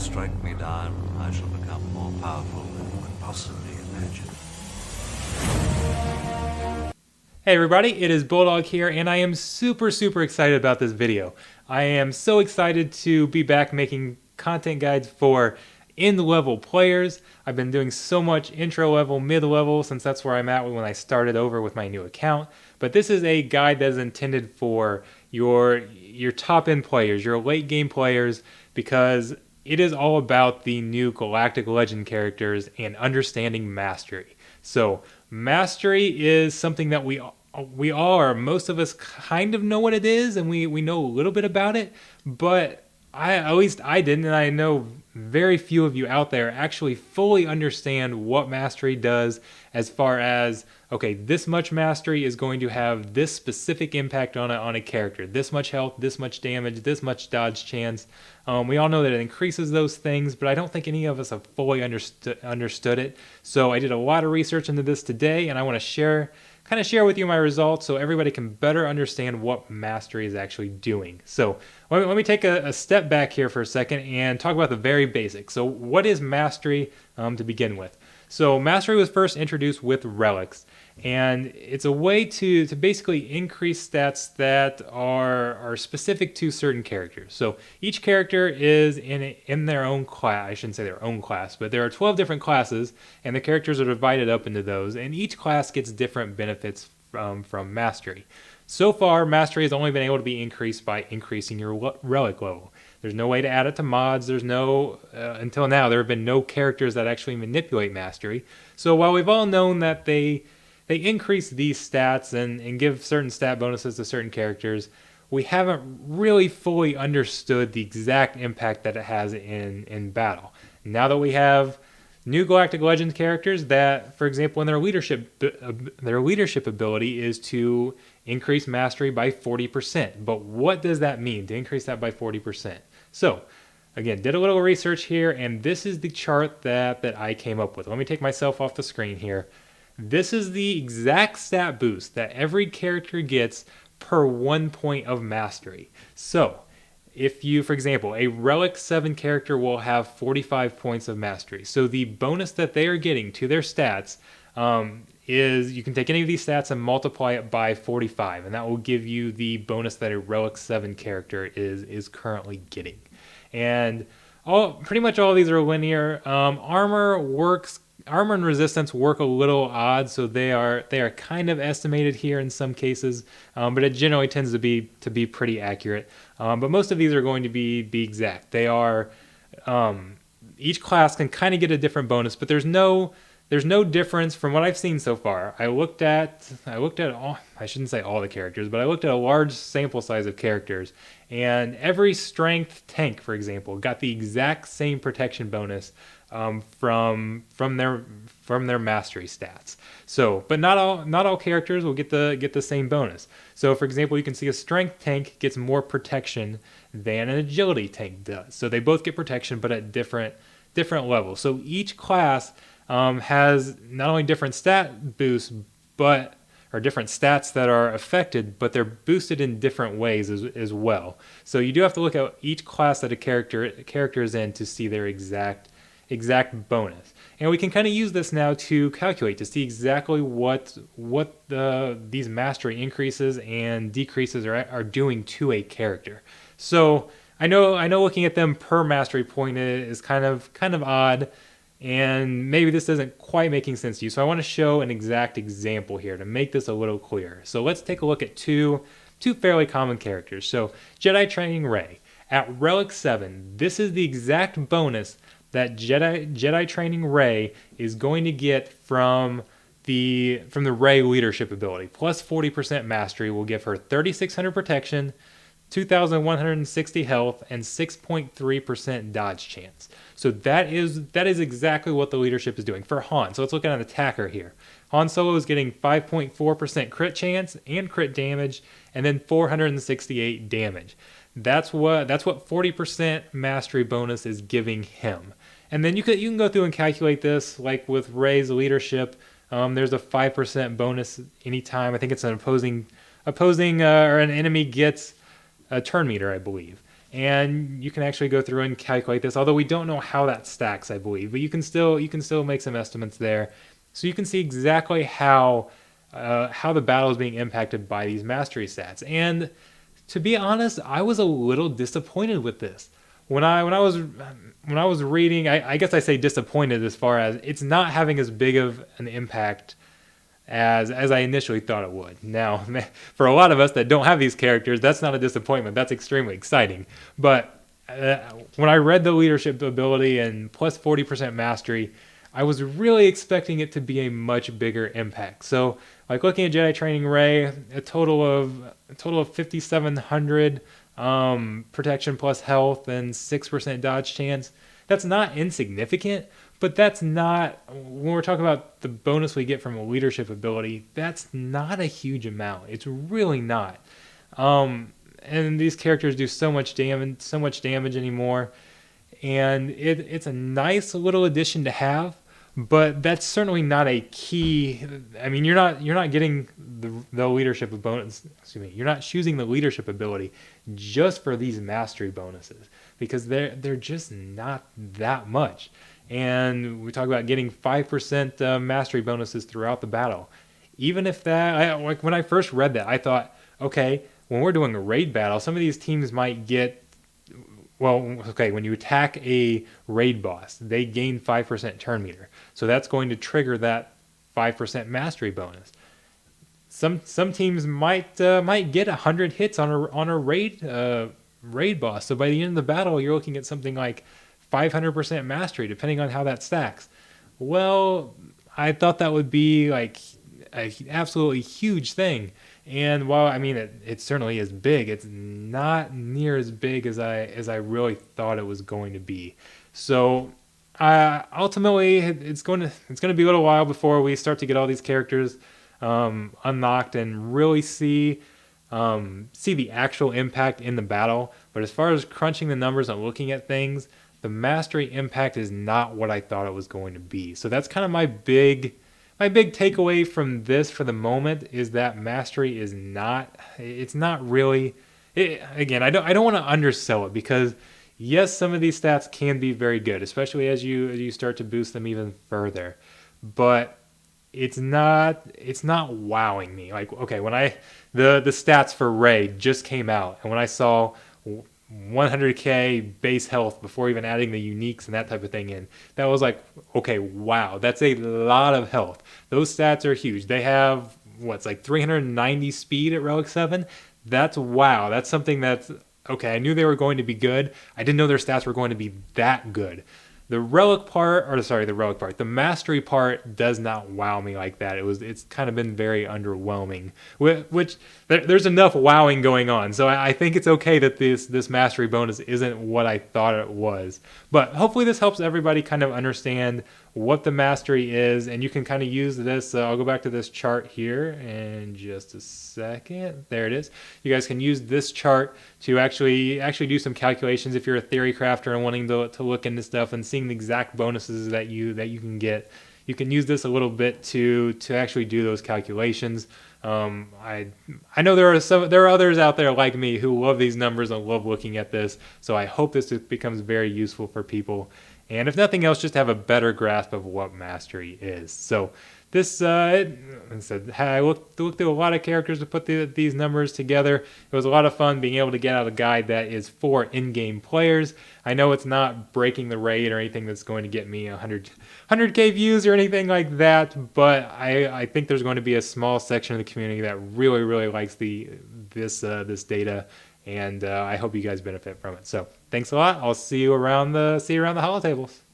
strike me down, I shall become more powerful than you could possibly imagine. Hey everybody, it is Bulldog here, and I am super excited about this video. I am so excited to be back making content guides for end-level players. I've been doing so much intro-level, mid-level, since that's where I'm at when I started over with my new account. But this is a guide that is intended for your top-end players, your late-game players, because it is all about the new Galactic Legend characters and understanding mastery. So mastery is something that we all, or most of us, kind of know what it is, and we know a little bit about it, but at least I didn't, and I know very few of you out there actually fully understand what mastery does, as far as, okay, this much mastery is going to have this specific impact on a character, this much health, this much damage, this much dodge chance. We all know that it increases those things, but I don't think any of us have fully understood it. So I did a lot of research into this today, and I want to share with you my results so everybody can better understand what mastery is actually doing. So let me take a step back here for a second and talk about the very basics. So what is mastery to begin with? So mastery was first introduced with relics, and it's a way to basically increase stats that are specific to certain characters. So each character is in their own class. I shouldn't say their own class, but there are 12 different classes, and the characters are divided up into those, and each class gets different benefits from mastery. So far, mastery has only been able to be increased by increasing your relic level. There's no way to add it to mods. There's until now, there have been no characters that actually manipulate mastery. So while we've all known that they increase these stats and give certain stat bonuses to certain characters, we haven't really fully understood the exact impact that it has in battle. Now that we have new Galactic Legend characters that, for example, in their leadership ability is to increase mastery by 40%. But what does that mean, to increase that by 40%? So, again, did a little research here, and this is the chart that I came up with. Let me take myself off the screen here. This is the exact stat boost that every character gets per 1 point of mastery. So, if you, for example, a Relic 7 character will have 45 points of mastery. So the bonus that they are getting to their stats is, you can take any of these stats and multiply it by 45, and that will give you the bonus that a Relic 7 character is currently getting. And pretty much all of these are linear. Armor and resistance work a little odd, so they are kind of estimated here in some cases, but it generally tends to be pretty accurate. But most of these are going to be exact. They are each class can kind of get a different bonus, but there's no difference from what I've seen so far. I looked at all, I shouldn't say all the characters, but I looked at a large sample size of characters, and every strength tank, for example, got the exact same protection bonus from their mastery stats. So, but not all characters will get the same bonus. So, for example, you can see a strength tank gets more protection than an agility tank does. So they both get protection, but at different levels. So each class has not only different stat boosts, or different stats that are affected, but they're boosted in different ways as well. So you do have to look at each class that a character is in to see their exact bonus. And we can kind of use this now to calculate, to see exactly what these mastery increases and decreases are doing to a character. So I know looking at them per mastery point is kind of odd, and maybe this isn't quite making sense to you. So I want to show an exact example here to make this a little clearer. So let's take a look at two fairly common characters. So Jedi Training Rey. At Relic 7, this is the exact bonus that Jedi Training Rey is going to get from the Rey leadership ability. Plus 40% mastery will give her 3,600 protection, 2,160 health, and 6.3% dodge chance. So that is exactly what the leadership is doing for Han. So let's look at an attacker here. Han Solo is getting 5.4% crit chance and crit damage, and then 468 damage. That's what 40% mastery bonus is giving him. And then you can go through and calculate this, like with Rey's leadership. There's a 5% bonus anytime. I think it's an opposing or an enemy gets a turn meter, I believe. and you can actually go through and calculate this. Although we don't know how that stacks, I believe, but you can still make some estimates there, so you can see exactly how the battle is being impacted by these mastery stats. And to be honest, I was a little disappointed with this. When I was reading, I guess I say disappointed as far as it's not having as big of an impact as I initially thought it would. Now, for a lot of us that don't have these characters, that's not a disappointment. That's extremely exciting. But when I read the leadership ability and plus 40% mastery, I was really expecting it to be a much bigger impact. So, like looking at Jedi Training Ray, a total of 5,700 protection plus health and 6% dodge chance. That's not insignificant, but that's not, when we're talking about the bonus we get from a leadership ability, that's not a huge amount. It's really not. And these characters do so much damage anymore, and it's a nice little addition to have, but that's certainly not a key. I mean, you're not getting the leadership bonus. Excuse me. You're not choosing the leadership ability just for these mastery bonuses, because they're just not that much. And we talk about getting 5% mastery bonuses throughout the battle. Even if that, like when I first read that, I thought, okay, when we're doing a raid battle, some of these teams might get, well, okay, when you attack a raid boss, they gain 5% turn meter. So that's going to trigger that 5% mastery bonus. Some teams might get 100 hits on a raid boss. So by the end of the battle, you're looking at something like 500% mastery, depending on how that stacks. Well, I thought that would be like an absolutely huge thing. And while I mean it certainly is big, it's not near as big as I really thought it was going to be. So ultimately, it's going to be a little while before we start to get all these characters unlocked and really see the actual impact in the battle. But as far as crunching the numbers and looking at things, the mastery impact is not what I thought it was going to be. So that's kind of my big takeaway from this for the moment, is that mastery is not, it's not really, again, I don't want to undersell it, because yes, some of these stats can be very good, especially as you start to boost them even further, but it's not wowing me. Like, okay, when the stats for Ray just came out, and when I saw 100k base health before even adding the uniques and that type of thing in, that was like, okay, wow, that's a lot of health. Those stats are huge. They have what's like 390 speed at Relic 7. That's wow. That's something that's okay. I knew they were going to be good. I didn't know their stats were going to be that good. The the mastery part does not wow me like that. It's kind of been very underwhelming, which there's enough wowing going on. So I think it's okay that this mastery bonus isn't what I thought it was. But hopefully this helps everybody kind of understand what the mastery is, and you can kind of use this. I'll go back to this chart here in just a second. There it is. You guys can use this chart to actually do some calculations if you're a theory crafter and wanting to look into stuff and seeing the exact bonuses that you can get. You can use this a little bit to actually do those calculations. I know there are others out there like me who love these numbers and love looking at this. So I hope this becomes very useful for people. And if nothing else, just have a better grasp of what mastery is. So this, I looked through a lot of characters to put these numbers together. It was a lot of fun being able to get out a guide that is for in-game players. I know it's not breaking the raid or anything that's going to get me 100k views or anything like that, but I think there's going to be a small section of the community that really, really likes this data. And I hope you guys benefit from it. So thanks a lot. I'll see you around the holotables.